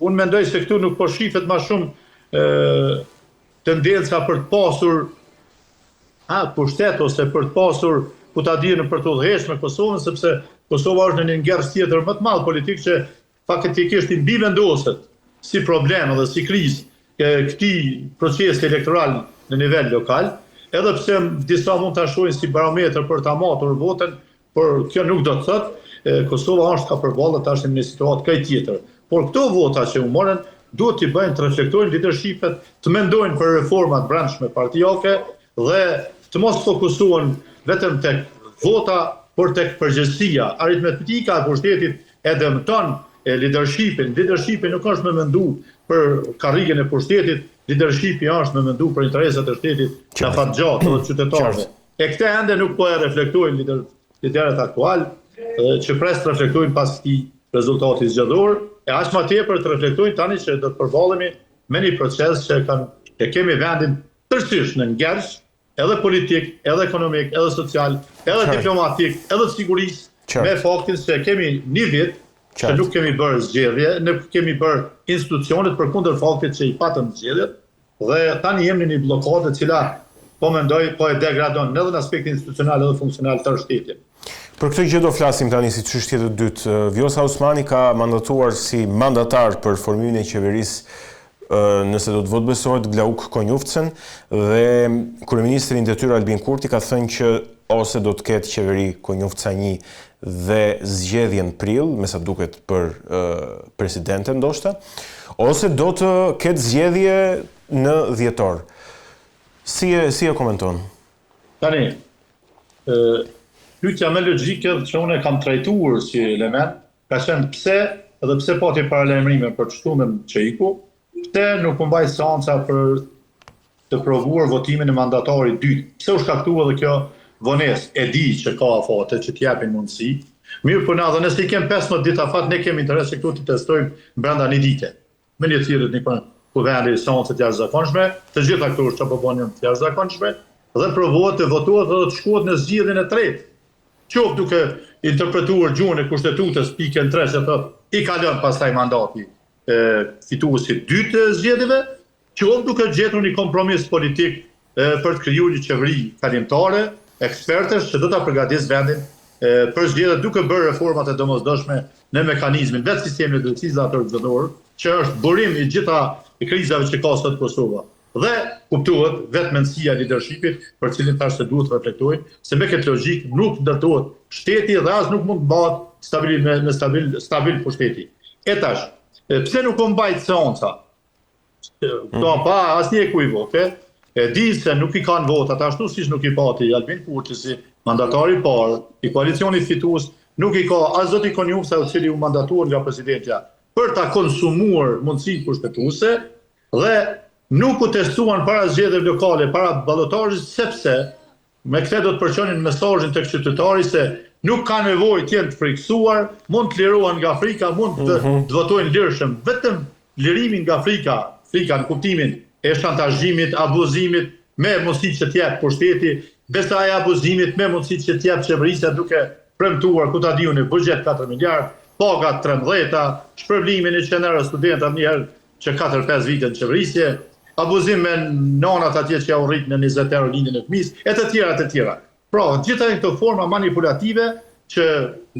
unë mendoj se këtu nuk po shifet ma shumë tendenca për të pasur pushtet ose për të pasur ku ta dinë për të udhëhequr me Kosovën, sepse Kosova është në një ngerës tjetër më të madh politik që faktikisht i mbivendoset si problem dhe si krizë këtij procesi elektoral në nivel lokal, edhe pse disa mund ta shohin si barometër për ta matur votën, por kjo nuk do të thotë Kosova është ka përballë tash në një situatë kaq tjetër. Por këto vota që u morën duhet t'i bëjnë të reflektojnë leadershipet, të mendojnë për reformat brendshme partijake dhe të mos fokusohen vetëm tek vota, por tek përgjegjësia. Aritmetika e pushtetit e dëmton leadershipin. Leadershipi nuk është me mendu për karrigen e pushtetit, leadershipi është me mendu për interesat e shtetit në fat gjatë dhe qytetarëve. E këte ende nuk po e reflektojnë liderët aktual, që pres të reflektojnë pas këtij rezultati zgjedhor, e aq më tepër të reflektojnë tani që do të përballemi me një proces që kemi vendin tërësisht në ngersh, edhe politik, edhe ekonomik, edhe social, edhe diplomatik, edhe sigurisë, me faktin se kemi një vit që nuk kemi bërë zgjedhje, nuk kemi bërë institucionet përkundër faktit që i patëm zgjedhjet, dhe tani jemi në një blokadë e cila po mendoj po e degradon edhe në aspektin institucional edhe funksional të shtetit. Për këtë gjë do flasim tani si çështje të dytë. Vjosa Osmani ka mandatuar si mandatar për formimin e qeverisë nëse do të votbesohet Glauk Konjufcen dhe kryeministri i detyrë Albin Kurti ka thënë që ose do të ketë qeveri Konjufca 1 dhe zgjedhje në prill, me sa duket për presidenten ndoshta, ose do të ketë zgjedhje në dhjetor. Si e komenton? Tani, pyetja më logjike që unë e kam trajtuar si element, ka qenë pse pati paralajmërime për çtunën që iku, pse nuk u mbaj seanca për të provuar votimin e mandatarit dytë. Pse u shkaktua edhe kjo vonesë? E di që ka afate që t'japin mundësi. Mirë po na, dhe nëse i kem 15 ditë afat, ne kemi interes që këtu të testojmë brenda një dite. Me një thirrje një ku vendi seancët jashtëzakonshme, të gjitha këto që po bëhen të jashtëzakonshme, dhe provohet të votohet dhe të shkohet në zgjedhjen e tretë. Qoftë duke interpretuar gjuhën e kushtetutës pikën 3 që thotë i kalon pastaj mandati fituesit dytë të zgjedhjeve, qoftë duke gjetur një kompromis politik për të krijuar një qeveri kalimtare, ekspertësh që do ta përgatis vendin për zgjedhje duke bërë reformat e domosdoshme në mekanizmin vetë sistemit legislator zgjedhor, që është burim i gjitha krizave që ka sot Kosova. Dhe kuptohet vetë mendësia e leadershipit për cilin tash se duhet të reflektojnë se me këtë logjik nuk ndërtohet shteti dhe as nuk mund të bëhet stabil pushteti. E tash, pse nuk u mbajt seanca? Pa asnjë ekuivok, e di se nuk i kanë votat ashtu siç nuk i pati Albin Kurti si mandatari i parë i koalicionit fitues, nuk i ka as zoti Konjufca i cili u mandatuar nga presidentja për ta konsumuar mundësinë kushtetuese dhe nuk u testuan para zgjedhjeve lokale, para ballotazhit, sepse me këtë do të përçonin mesazhin tek qytetari se nuk ka nevojë të jenë të friksuar, mund të lirohen nga Afrika, mund të votojnë lirshëm. Vetëm lirimin nga Afrika në kuptimin e shantazhimit, abuzimit me mundësitë që t'jap pushteti, besaj abuzimit me mundësitë që t'jap qeverisja duke premtuar ku ta diun në buxhet 4 miliard, pagat 13, shpërblimin e qenerës studentëve një herë që 4-5 vite në qeverisje, abuzim me nonat atje që ja u rrit në 20 euro lindjen e fëmisë, e të tjera. Pra, gjitha këto forma manipulative që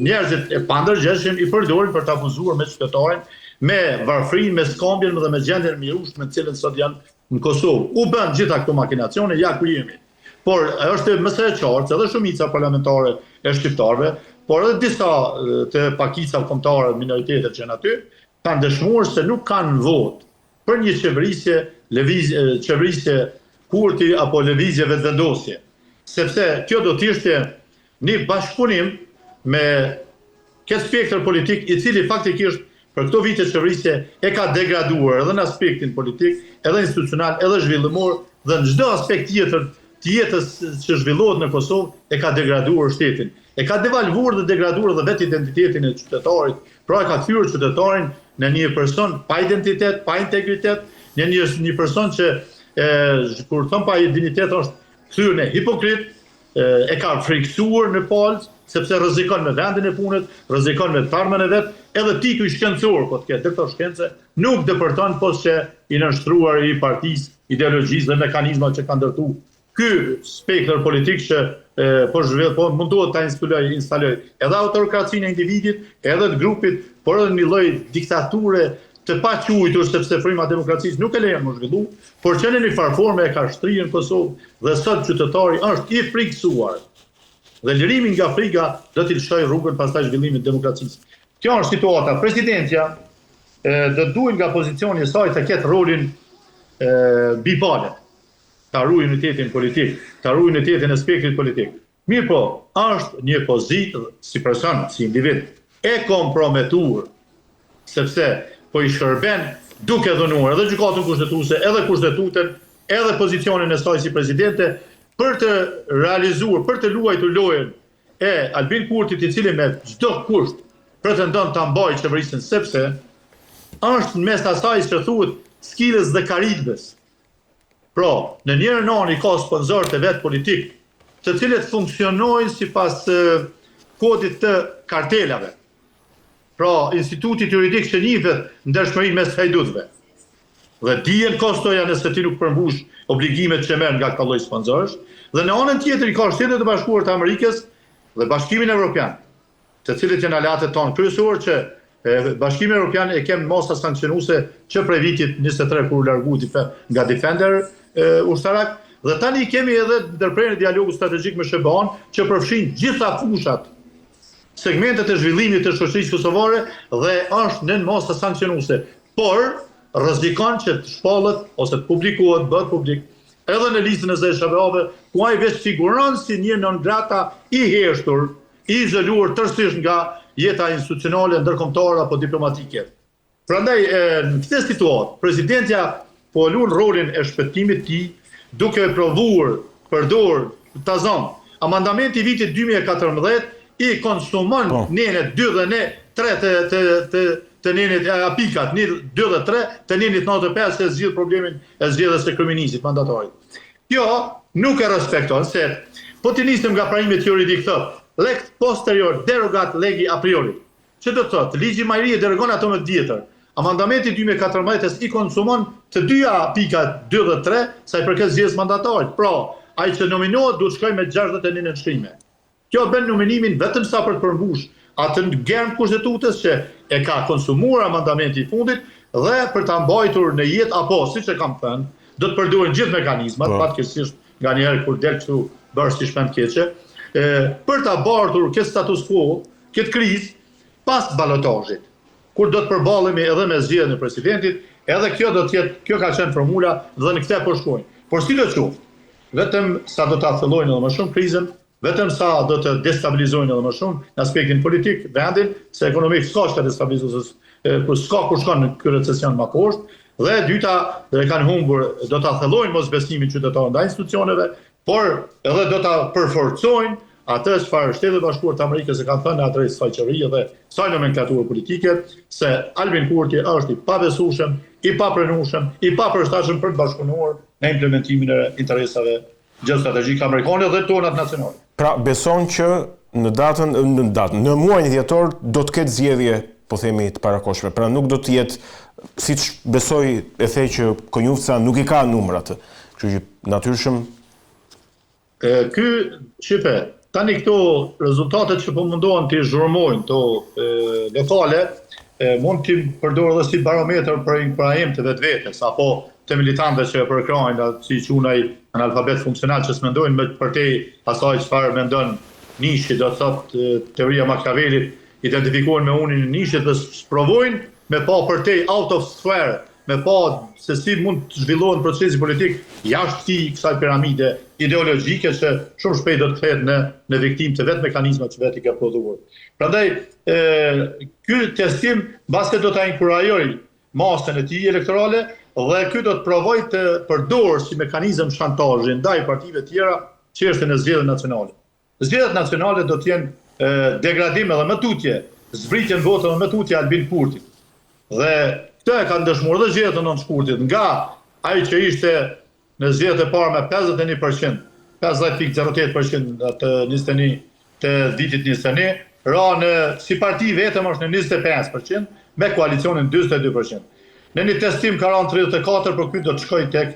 njerëzit e pandërgjeshëm i përdorin për të abuzuar me qytetarin, me varfrinë, me skambjen dhe me gjendjen e mirushme në cilën sot janë në Kosovë. U bën gjitha këto makinacione, ja ku jemi. Por është më së qartë edhe shumica parlamentare e shqiptarëve, por edhe disa të pakica kombëtare minoritetet që janë aty, kanë dëshmuar se nuk kanë votë për një qeverisje Kurti apo lëvizje vetëvendosje. Sepse kjo do të ishte një bashkëpunim me këtë spektër politik i cili faktikisht për këto vite qeverisje e ka degraduar edhe në aspektin politik, edhe institucional, edhe zhvillimor dhe në çdo aspekt tjetër të jetës që zhvillohet në Kosovë e ka degraduar shtetin. E ka devalvuar dhe degraduar edhe vetë identitetin e qytetarit, pra e ka kthyer qytetarin në një person pa identitet, pa integritet, në një person që kur thon pa identitet është kthyer në hipokrit, e ka friksuar në palë, sepse rrezikon me vendin e punës, rrezikon me tarmën e vet, edhe titull shkencor, po të ketë doktor shkence, nuk depërton pos që i nështruar i partisë, ideologjisë dhe mekanizmat që kanë ndërtu ky spektër politik që po mundohet ta instaloj edhe autokracinë e individit, edhe të grupit, por edhe një lloj diktature të paquajtur, sepse fryma e demokracisë nuk e lejon më zhvillu, por që në një farë forme e ka shtrirë në Kosovë dhe sot qytetari është i frikësuar. Dhe lërimi nga frika do t'i lëshoj rrugën pastaj zhvillimit të demokracisë. Kjo është situata. Presidentja do duhet nga pozicioni i saj të ketë rolin bipale. Ta ruaj unitetin politik, ta ruaj unitetin e spektrit politik. Mirë po, është një pozitë si person, si individ, e komprometuar, sepse po i shërben duke dhënuar edhe gjykatën kushtetuese, edhe kushtetutën, edhe pozicionin e saj si presidente, për të realizuar, për të luajtur lojën e Albin Kurtit, i cili me çdo kusht pretendon ta mbajë qeverisën, sepse është në mes asaj që thuhet skilës dhe karizmës. Pra, në njërën anë i ka sponsorët e vetë politik, të cilët funksionojnë sipas kodit të kartelave. Pra, institutit juridik që njihet ndershmërinë mes hajdutëve. Dhe dijen kostoja nëse ti nuk përmbush obligimet që merr nga këto lloj sponsorësh, dhe në anën tjetër i ka Shtetet e Bashkuara të Amerikës dhe Bashkimin Evropian, të cilët janë aleatët tonë kryesor që Bashkimi Evropian e kem mosa sankcionuese që prej vitit 23 kur u largu nga Defender ushtarak, dhe tani kemi edhe ndërprerjen e dialogut strategjik me SBA-n që përfshin gjitha fushat, segmentet e zhvillimit të shoqërisë kosovare dhe është nën mosa sankcionuese, por rrezikon që të shpallet ose të publikohet, bëhet publik edhe në listën e ZSHV-ave, ku ai vetë figuron si një non grata i heshtur, i izoluar tërësisht nga jeta institucionale, ndërkombëtare apo diplomatike. Prandaj në këtë situatë, presidentja po lun rolin e shpëtimit të tij, duke provuar përdor tazon. Amandamenti i vitit 2014 i konsumon nenet 2 dhe 3 të nenit apikat, 2 dhe 3 të nenit 95 se zgjidh problemin e zgjedhjes së kryeministit mandatarit. Kjo nuk e respekton se po të nisim nga pranimet juridik thotë lex posterior derogat legi a priori. Që do të thotë, ligji majrie derogon ato më vjetër. Amandamenti 2014 i konsumon të dyja pikat 2 dhe 3 sa i përket zgjedhjes mandatarit. Pra, ai që nominohet duhet shkojë me 69 nënshkrime. Kjo bën nominimin vetëm sa për të përmbush atë germ kushtetutës që e ka konsumuar amandamenti i fundit dhe për ta mbajtur në jetë apo siç e kam thënë, do të përdoren gjithë mekanizmat, fatkeqësisht nganjëherë kur del kështu bërë si shpend keqe, për ta bartur këtë status quo, këtë krizë pas ballotazhit, kur do të përballemi edhe me zgjedhjen e presidentit, edhe kjo do të jetë, kjo ka qenë formula dhe në këtë po shkojnë. Por si do të qoftë, vetëm sa do ta thellojnë edhe më shumë krizën, vetëm sa do të destabilizojnë edhe më shumë në aspektin politik vendin, se ekonomik s'ka që destabilizues, por s'ka kur shkon në ky recesion më poshtë, dhe dyta dhe kanë humbur, do ta thellojnë mosbesimin qytetarëve ndaj institucioneve, por edhe do ta përforcojnë atë çfarë Shtetet e Bashkuara të Amerikës e kanë thënë atë saj qeverie dhe saj nomenklaturë politike, se Albin Kurti është i pabesueshëm, i papranueshëm, i papërshtatshëm për të bashkëpunuar në implementimin e interesave gjeostrategjike amerikane dhe tonat nacionale. Pra beson që në muajin dhjetor do të ketë zgjedhje, po themi të parakoshme. Pra nuk do të jetë, siç besoi e the që Konjufca nuk i ka numrat. Kështu që natyrshëm ky shipe, tani këto rezultatet që po mundohen të zhurmojnë to lokale, mund të përdor edhe si barometër për imprajim të vetvetes apo të militantëve që përkrajnë, si quaj analfabet funksional që s'mendojnë me përtej asaj çfarë mendon Nishi, do të thotë teoria Machiavellit, identifikohen me unin e Nishit dhe sprovojnë me pa përtej out of sphere, me pa se si mund të zhvillohen procesi politik jashtë kësaj piramide ideologjike që shumë shpejt do të kthehet në viktim të vetë mekanizmat që vetë i ka prodhuar. Prandaj, ky testim mbase do ta inkurajojë masën e tij elektorale dhe ky do të provojë të përdorë si mekanizëm shantazhi ndaj partive tjera çështën e zgjedhjeve nacionale. Zgjedhjet nacionale do të jenë degradim edhe më tutje, zbritje në votë edhe më tutje Albin Kurtit. Dhe këtë e ka ndëshmuar edhe zgjedhjet e 9 shkurtit, nga ai që ishte në zgjedhjet e parë me 51%, 50.08% të 21 të vitit 21, si parti vetëm është në 25%, me koalicionin 42%. Në një testim ka rënë 34%, për ky do të shkoj tek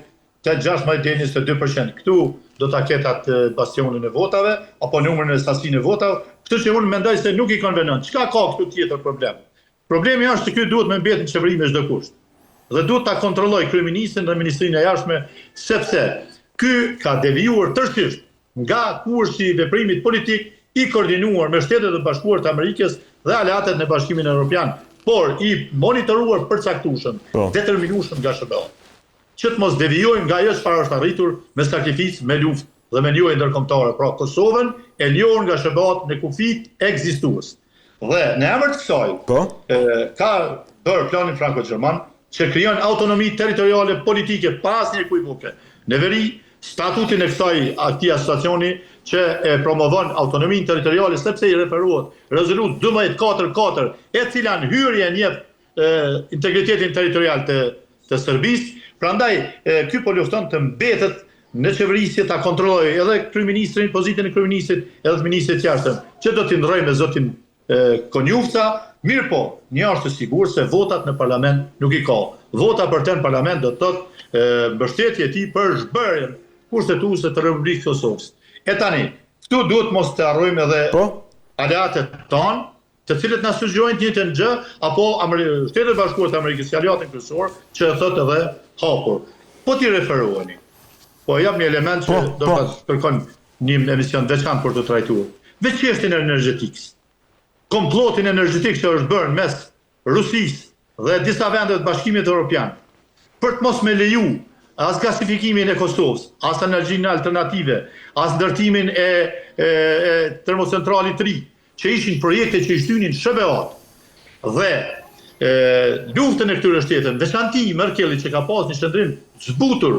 16 deri 22%. Këtu do ta ketë atë bastionin e votave apo numrin e sasinë e votave. Kështu që unë mendoj se nuk i konvenon. Çka ka këtu tjetër problem? Problemi është se ky duhet me mbetë në qeveri me çdo kusht. Dhe duhet ta kontrolloj kryeministin dhe ministrinë e jashtme, sepse ky ka devijuar tërësisht nga kursi i veprimit politik i koordinuar me Shtetet e Bashkuara të Amerikës dhe aleatet në Bashkimin Evropian, por i monitoruar përcaktueshëm, determinueshëm nga SBA. Që të mos devijojmë nga ajo çfarë është arritur me sakrificë, me luftë dhe me lojë ndërkombëtare. Pra Kosovën e lior nga SBA në kufit ekzistues. Dhe në emër të kësaj, ka bërë planin franko-gjerman që krijon autonomi territoriale politike pa asnjë ekivoke. Në veri statutin e këtij asociacioni që e promovon autonominë territoriale sepse i referohet rezolutë 1244, e cila në hyrje njeh integritetin territorial të Serbisë. Prandaj ky po lufton të mbetet në qeverisje, ta kontrollojë edhe kryeministrin, pozitën e kryeministit, edhe të ministrit jashtëm, që do t'i ndrojë me zotin Konjufca. Mirë po, një është të sigurt se votat në parlament nuk i ka. Vota për të në parlament do të thotë mbështetje e tij për zhbërjen kushtetuese të Republikës Kosovës. E tani, këtu duhet mos të harrojmë edhe aleatet tonë, të cilët na sugjerojnë të njëjtën gjë, apo Shtetet e Bashkuara të Amerikës, aleatin kryesor, që thotë edhe hapur. Po ti referoheni. Po jap një element që do ta kërkon një emision veçantë për të trajtuar. Veç çështjen energjetike. Komplotin energjetik që është bërë mes Rusisë dhe disa vendeve të Bashkimit Evropian për të mos me leju as gasifikimin e Kosovës, as energjinë alternative, as ndërtimin e termocentralit 3, që ishin projekte që i shtynin SBA-t dhe luftën e këtyre shteteve, veçanti Merkelit që ka pas një qendrim zbutur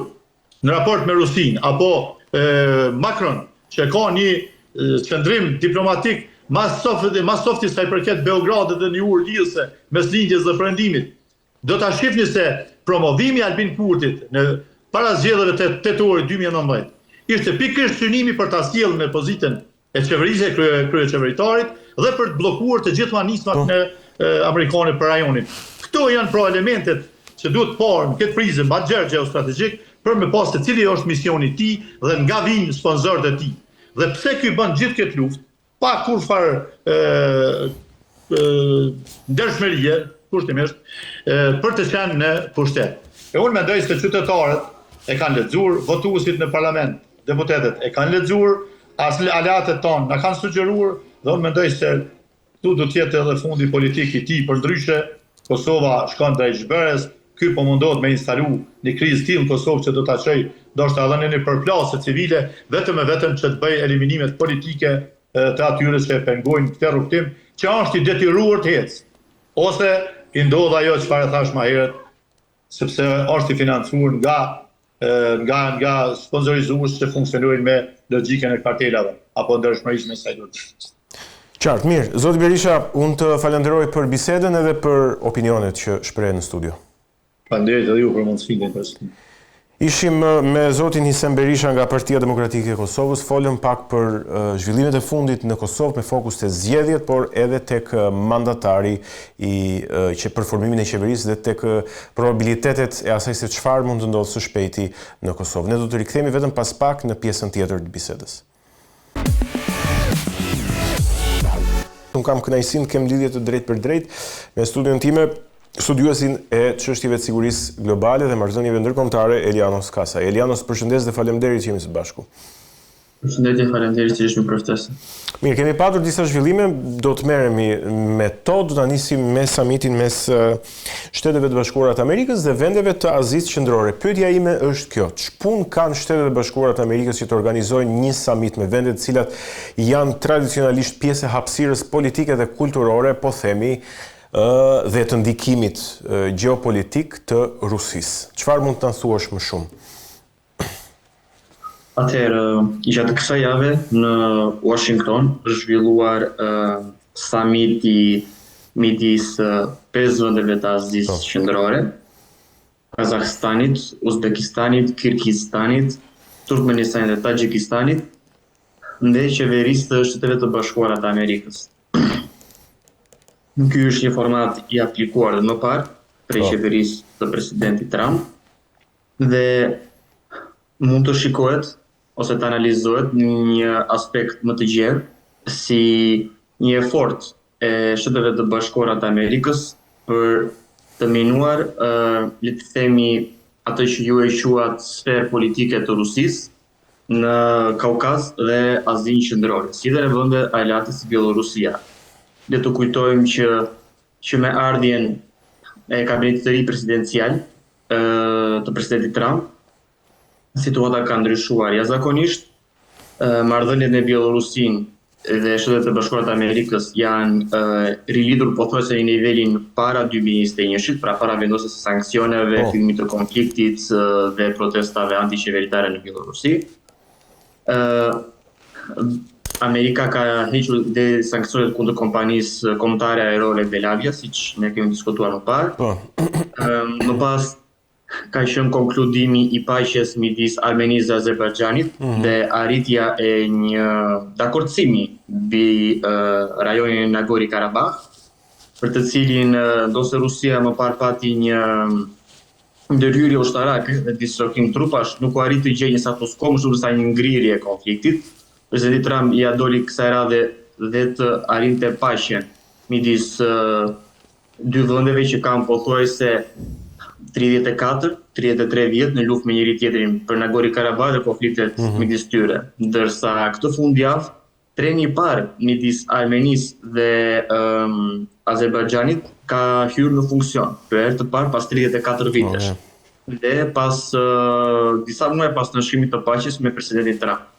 në raport me Rusinë, apo Macron që ka një qendrim diplomatik mas softi sa i përket Beogradit dhe një urë lidhëse mes lindjes dhe perëndimit. Do ta shihni se promovimi i Albin Kurtit në para zgjedhjeve të tetorit 2019 ishte pikërisht synimi për ta sjellë në pozitën e qeverisë kryeqeveritarit dhe për të bllokuar të gjitha nismat në amerikane për rajonin. Këto janë pra elementet që duhet parë në këtë prizë baxher geostrategjik për me pas se cili është misioni i tij dhe nga vijnë sponsorët e tij. Dhe pse ky bën gjithë këtë luftë pa kurfar ndershmërie, kushtimisht, për të qenë në pushtet. E unë mendoj se qytetarët e kanë lexuar, votuesit në parlament, deputetët e kanë lexuar, as aleatet tonë na kanë sugjeruar, dhe unë mendoj se këtu do të jetë edhe fundi politik i tij, përndryshe Kosova shkon drejt zhbërjes, ky po mundohet me instalu një krizë tillë në Kosovë që do ta çojë ndoshta edhe në një përplasje civile, vetëm që të bëjë eliminimet politike të atyre që e pengojnë këtë rrugtim, që është i detyruar të ecë, ose i ndodh ajo çfarë thash më herët, sepse është i financuar nga sponsorizues që funksionojnë me logjikën e kartelave apo ndershmërisë me saj duhet. Qartë, mirë. Zoti Berisha, unë të falenderoj për bisedën edhe për opinionet që shpreh në studio. Faleminderit edhe ju për mundësinë për së. Ishim me zotin Hisem Berisha nga Partia Demokratike e Kosovës, folëm pak për zhvillimet e fundit në Kosovë me fokus te zgjedhjet, por edhe tek mandatari që për formimin e qeverisë dhe tek probabilitetet e asaj se çfarë mund të ndodhë së shpejti në Kosovë. Ne do të rikthehemi vetëm pas pak në pjesën tjetër të bisedës. Unë kam kënaqësinë të kem lidhje të drejtë për drejtë me studion time studiuesin e çështjeve të sigurisë globale dhe marrëdhënieve ndërkombëtare Elianos Kasa. Elianos, përshëndes dhe faleminderit që jemi së bashku. Përshëndetje, faleminderit që ishme përftesë. Mirë, kemi patur disa zhvillime, do të merremi me to, do ta nisim me samitin mes Shteteve të Bashkuara të Amerikës dhe vendeve të Azisë Qendrore. Pyetja ime është kjo: ç'punë kanë Shtetet e Bashkuara të Amerikës që të organizojnë një samit me vende të cilat janë tradicionalisht pjesë e hapësirës politike dhe kulturore, po themi, dhe të ndikimit gjeopolitik të Rusisë? Çfarë mund të na thuash më shumë? Atëherë, gjatë kësaj jave në Washington është zhvilluar samiti midis 5 vendeve të Azisë Qendrore, Kazakstanit, Uzbekistanit, Kirgizistanit, Turkmenistanit dhe Taxhikistanit, ndaj qeverisë të Shteteve të Bashkuara të Amerikës. Ky është një format i aplikuar dhe më parë prej qeverisë të presidentit Trump dhe mund të shikohet ose të analizohet një aspekt më të gjerë si një efort e Shtetet të Bashkuara të Amerikës për të minuar, le të themi, atë që ju e quat sferë politike të Rusisë në Kaukaz dhe Azinë Qendrore, si dhe në vende aleate si Bielorusia. Le të kujtojmë që me ardhjen e kabinetit të ri presidencial të presidentit Trump, situata ka ndryshuar jashtëzakonisht. Marrëdhëniet me Bielorusinë dhe Shtetet e Bashkuara të Amerikës janë rilidur pothuajse në nivelin para 2021-shit, pra para vendosjes së sanksioneve, fillimit të konfliktit dhe protestave antiqeveritare në Bielorusi. Amerika ka hequr dhe sanksionet kundër kompanisë kombëtare ajrore Belavia, siç ne kemi diskutuar më parë. Më pas ka qenë konkludimi i paqes midis Armenisë dhe Azerbajxhanit dhe arritja e një dakordësimi mbi rajonin Nagorno-Karabakh, për të cilin ndosë Rusia më parë pati një ndërhyrje ushtarake dhe dislokim trupash, nuk u arrit të gjejë një status quo, më shumë sa një ngrirje e konfliktit. Presidenti Trump ia doli kësaj radhe dhe të arrinte paqen midis dy vendeve që kanë pothuajse 34-33 vjet në luftë me njëri tjetrin për Nagorno-Karabakh dhe konfliktet midis tyre. Ndërsa këtë fundjavë treni i parë midis Armenisë dhe Azerbajxhanit ka hyrë në funksion për herë të parë pas 34 vitesh. Dhe pas disa muaj pas nënshkrimit të paqes me presidentin Trump.